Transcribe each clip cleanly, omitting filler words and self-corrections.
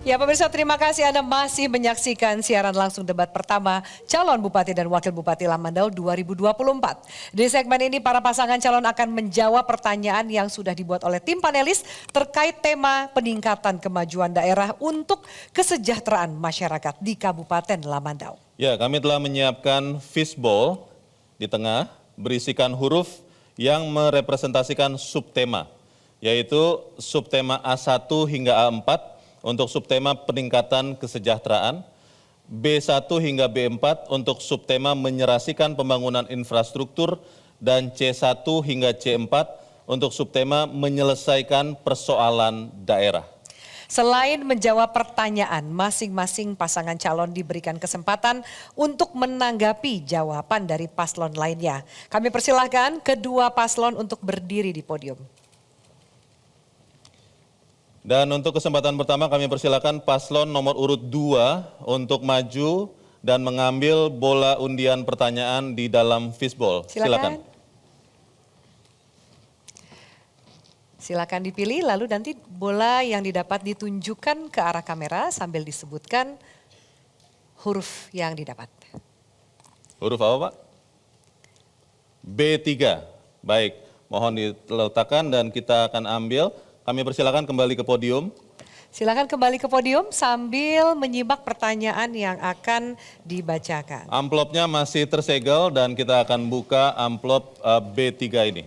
Ya pemirsa, terima kasih Anda masih menyaksikan siaran langsung debat pertama calon Bupati dan Wakil Bupati Lamandau 2024. Di segmen ini para pasangan calon akan menjawab pertanyaan yang sudah dibuat oleh tim panelis terkait tema peningkatan kemajuan daerah untuk kesejahteraan masyarakat di Kabupaten Lamandau. Ya, kami telah menyiapkan fishbowl di tengah berisikan huruf yang merepresentasikan subtema, yaitu subtema A1 hingga A4 untuk subtema peningkatan kesejahteraan, B1 hingga B4 untuk subtema menyerasikan pembangunan infrastruktur, dan C1 hingga C4 untuk subtema menyelesaikan persoalan daerah. Selain menjawab pertanyaan, masing-masing pasangan calon diberikan kesempatan untuk menanggapi jawaban dari paslon lainnya. Kami persilahkan kedua paslon untuk berdiri di podium. Dan untuk kesempatan pertama kami persilakan paslon nomor urut 2 untuk maju dan mengambil bola undian pertanyaan di dalam fishbowl. Silakan. Silakan dipilih, lalu nanti bola yang didapat ditunjukkan ke arah kamera sambil disebutkan huruf yang didapat. Huruf apa, Pak? B3. Baik, mohon diletakkan dan kita akan ambil. Kami persilakan kembali ke podium. Silakan kembali ke podium sambil menyimak pertanyaan yang akan dibacakan. Amplopnya masih tersegel dan kita akan buka amplop B3 ini.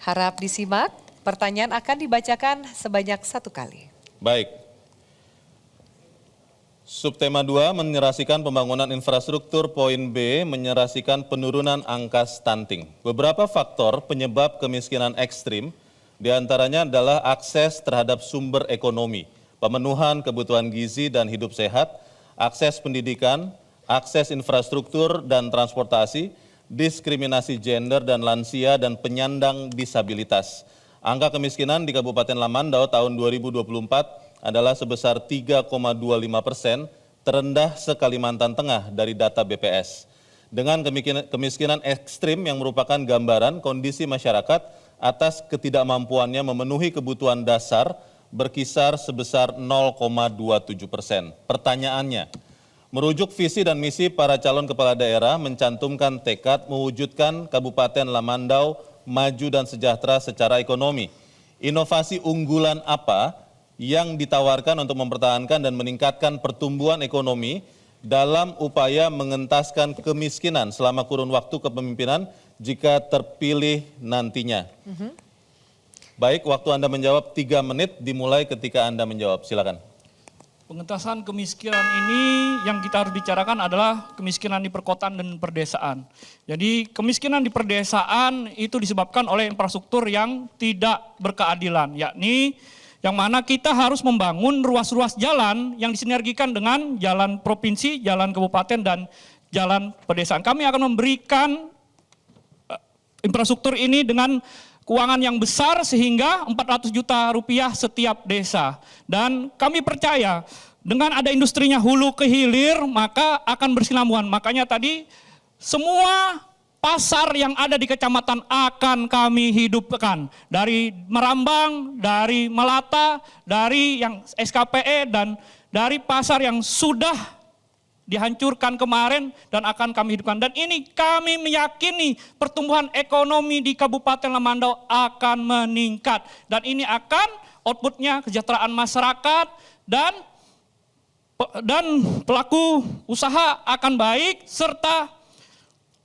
Harap disimak, pertanyaan akan dibacakan sebanyak 1 kali. Baik. Subtema 2 menyerasikan pembangunan infrastruktur, poin B menyerasikan penurunan angka stunting. Beberapa faktor penyebab kemiskinan ekstrim diantaranya adalah akses terhadap sumber ekonomi, pemenuhan kebutuhan gizi dan hidup sehat, akses pendidikan, akses infrastruktur dan transportasi, diskriminasi gender dan lansia, dan penyandang disabilitas. Angka kemiskinan di Kabupaten Lamandau tahun 2024 adalah sebesar 3,25%, terendah se-Kalimantan Tengah dari data BPS. Dengan kemiskinan ekstrim yang merupakan gambaran kondisi masyarakat atas ketidakmampuannya memenuhi kebutuhan dasar berkisar sebesar 0,27%. Pertanyaannya, merujuk visi dan misi para calon kepala daerah mencantumkan tekad mewujudkan Kabupaten Lamandau maju dan sejahtera secara ekonomi. Inovasi unggulan apa yang ditawarkan untuk mempertahankan dan meningkatkan pertumbuhan ekonomi dalam upaya mengentaskan kemiskinan selama kurun waktu kepemimpinan jika terpilih nantinya? Baik, waktu Anda menjawab 3 menit dimulai ketika Anda menjawab. Silakan. Pengentasan kemiskinan ini yang kita harus bicarakan adalah kemiskinan di perkotaan dan perdesaan. Jadi kemiskinan di perdesaan itu disebabkan oleh infrastruktur yang tidak berkeadilan, yakni yang mana kita harus membangun ruas-ruas jalan yang disinergikan dengan jalan provinsi, jalan kabupaten, dan jalan pedesaan. Kami akan memberikan infrastruktur ini dengan keuangan yang besar sehingga 400 juta rupiah setiap desa. Dan kami percaya dengan ada industrinya hulu ke hilir maka akan bersinambungan. Makanya tadi semua pasar yang ada di kecamatan akan kami hidupkan. Dari Merambang, dari Melata, dari yang SKPE, dan dari pasar yang sudah dihancurkan kemarin dan akan kami hidupkan. Dan ini kami meyakini pertumbuhan ekonomi di Kabupaten Lamandau akan meningkat. Dan ini akan outputnya kesejahteraan masyarakat dan pelaku usaha akan baik serta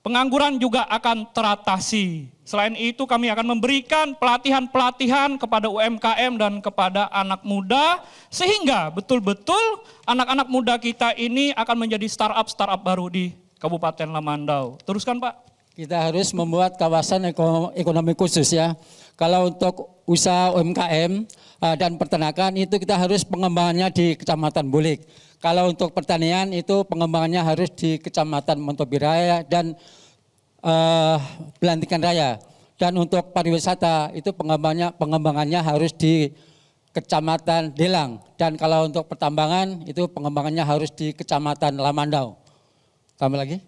pengangguran juga akan teratasi. Selain itu kami akan memberikan pelatihan-pelatihan kepada UMKM dan kepada anak muda sehingga betul-betul anak-anak muda kita ini akan menjadi startup baru di Kabupaten Lamandau. Teruskan, Pak. Kita harus membuat kawasan ekonomi khusus ya. Kalau untuk usaha UMKM dan peternakan itu kita harus pengembangannya di Kecamatan Bulik. Kalau untuk pertanian itu pengembangannya harus di Kecamatan Montobiraya dan Belantikan Raya. Dan untuk pariwisata itu pengembangannya harus di Kecamatan Delang. Dan kalau untuk pertambangan itu pengembangannya harus di Kecamatan Lamandau. Tambah lagi?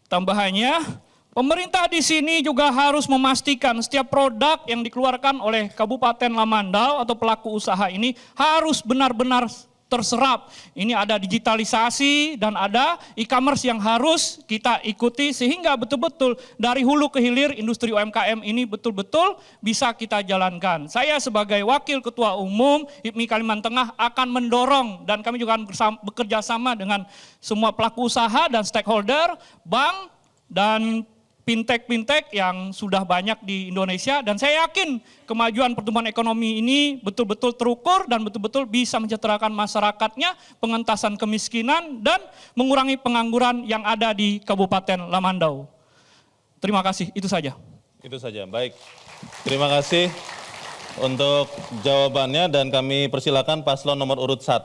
Tambahannya Pemerintah di sini juga harus memastikan setiap produk yang dikeluarkan oleh Kabupaten Lamandau atau pelaku usaha ini harus benar-benar terserap. Ini ada digitalisasi dan ada e-commerce yang harus kita ikuti sehingga betul-betul dari hulu ke hilir industri UMKM ini betul-betul bisa kita jalankan. Saya sebagai Wakil Ketua Umum HIPMI Kalimantan Tengah akan mendorong dan kami juga akan bekerja sama dengan semua pelaku usaha dan stakeholder, bank dan fintech yang sudah banyak di Indonesia, dan saya yakin kemajuan pertumbuhan ekonomi ini betul-betul terukur dan betul-betul bisa mensejahterakan masyarakatnya, pengentasan kemiskinan dan mengurangi pengangguran yang ada di Kabupaten Lamandau. Terima kasih, itu saja. Itu saja, baik. Terima kasih untuk jawabannya dan kami persilakan paslon nomor urut 1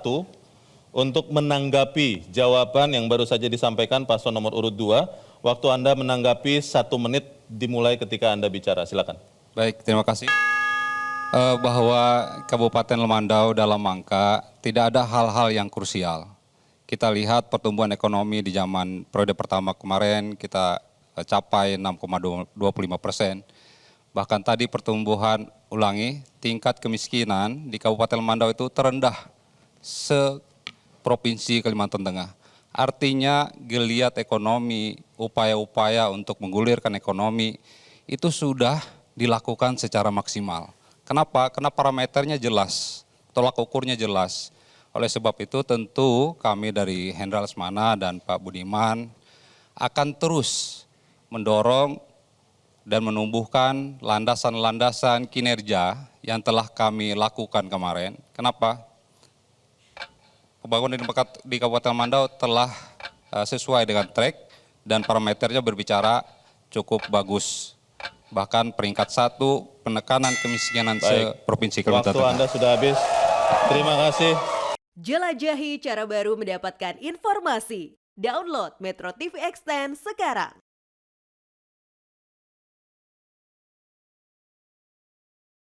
untuk menanggapi jawaban yang baru saja disampaikan paslon nomor urut 2. Waktu Anda menanggapi 1 menit dimulai ketika Anda bicara, silakan. Baik, terima kasih. Bahwa Kabupaten Lemandau dalam angka tidak ada hal-hal yang krusial. Kita lihat pertumbuhan ekonomi di zaman periode pertama kemarin kita capai 6,25%. Bahkan tadi pertumbuhan tingkat kemiskinan di Kabupaten Lemandau itu terendah se-Provinsi Kalimantan Tengah. Artinya geliat ekonomi, upaya-upaya untuk menggulirkan ekonomi itu sudah dilakukan secara maksimal. Kenapa? Karena parameternya jelas, tolak ukurnya jelas. Oleh sebab itu tentu kami dari Hendra Lesmana dan Pak Budiman akan terus mendorong dan menumbuhkan landasan-landasan kinerja yang telah kami lakukan kemarin. Kenapa? Pembangunan di Kabupaten Lemandau telah sesuai dengan track dan parameternya berbicara cukup bagus. Bahkan peringkat 1 penekanan kemiskinan se-Provinsi Kalimantan Waktu Tengah. Anda sudah habis. Terima kasih. Jelajahi cara baru mendapatkan informasi. Download Metro TV Extend sekarang.